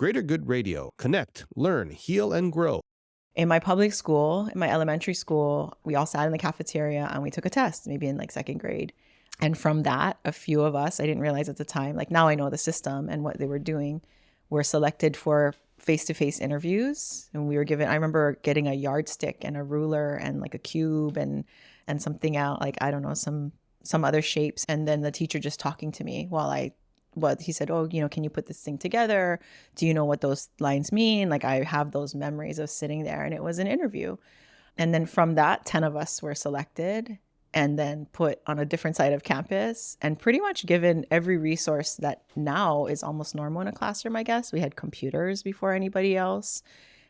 Greater Good Radio. Connect, learn, heal, and grow. In my public school, in my elementary school, we all sat in the cafeteria and we took a test, maybe in like second grade. And from that, a few of us, I didn't realize at the time, like now I know the system and what they were doing, were selected for face-to-face interviews. And we were given, I remember getting a yardstick and a ruler and like a cube and something out, like, I don't know, some other shapes. And then the teacher just talking to me what he said, oh, can you put this thing together? Do you know what those lines mean? Like, I have those memories of sitting there, and it was an interview. And then from that, 10 of us were selected and then put on a different side of campus and pretty much given every resource that now is almost normal in a classroom, I guess. We had computers before anybody else.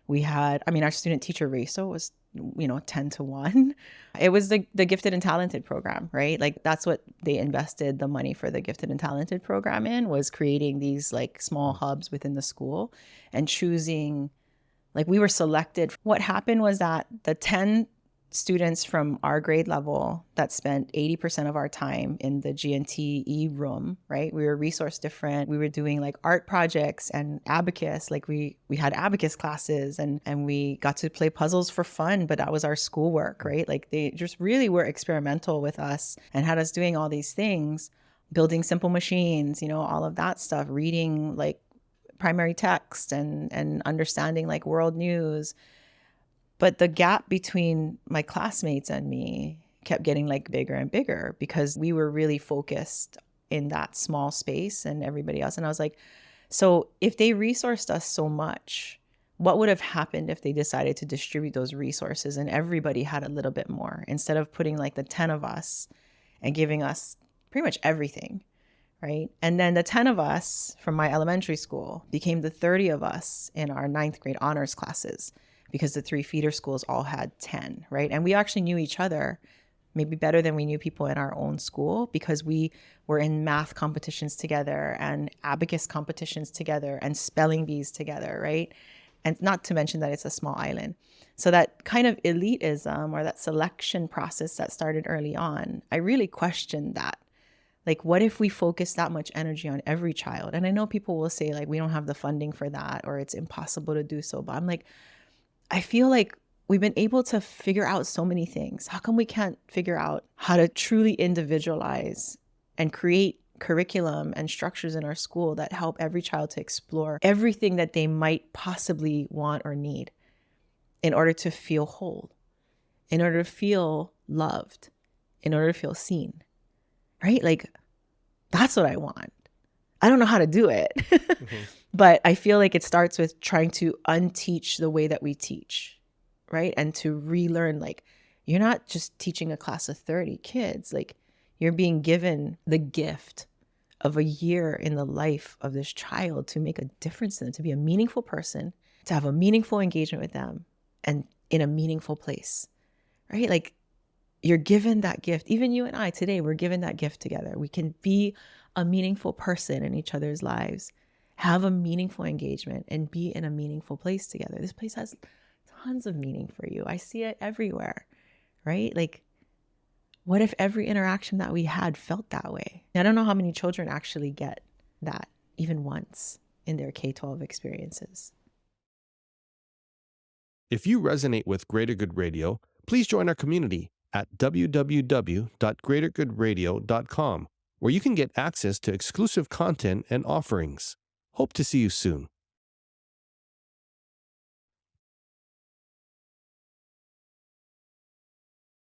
We had, our student teacher ratio was 10-1. It was the gifted and talented program, right? Like, that's what they invested the money for the gifted and talented program in, was creating these like small hubs within the school and choosing, like, we were selected. What happened was that the 10 students from our grade level that spent 80% of our time in the G&T room, right? We were resource different. We were doing like art projects and abacus. Like we had abacus classes and we got to play puzzles for fun, but that was our schoolwork, right? Like, they just really were experimental with us and had us doing all these things, building simple machines, all of that stuff, reading like primary text and understanding like world news. But the gap between my classmates and me kept getting like bigger and bigger because we were really focused in that small space and everybody else. And I was like, so if they resourced us so much, what would have happened if they decided to distribute those resources and everybody had a little bit more, instead of putting like the 10 of us and giving us pretty much everything, right? And then the 10 of us from my elementary school became the 30 of us in our 9th grade honors classes, because the 3 feeder schools all had 10, right? And we actually knew each other maybe better than we knew people in our own school, because we were in math competitions together and abacus competitions together and spelling bees together, right? And not to mention that it's a small island. So that kind of elitism or that selection process that started early on, I really questioned that. Like, what if we focus that much energy on every child? And I know people will say like, we don't have the funding for that, or it's impossible to do so. But I'm like, I feel like we've been able to figure out so many things. How come we can't figure out how to truly individualize and create curriculum and structures in our school that help every child to explore everything that they might possibly want or need in order to feel whole, in order to feel loved, in order to feel seen, right? Like, that's what I want. I don't know how to do it. But I feel like it starts with trying to unteach the way that we teach, right? And to relearn, like, you're not just teaching a class of 30 kids. Like, you're being given the gift of a year in the life of this child to make a difference in them, to be a meaningful person, to have a meaningful engagement with them, and in a meaningful place, right? Like, you're given that gift. Even you and I today, we're given that gift together. We can be a meaningful person in each other's lives, have a meaningful engagement, and be in a meaningful place together. This place has tons of meaning for you. I see it everywhere, right? Like, what if every interaction that we had felt that way? I don't know how many children actually get that even once in their K-12 experiences. If you resonate with Greater Good Radio, please join our community at www.greatergoodradio.com, where you can get access to exclusive content and offerings. Hope to see you soon.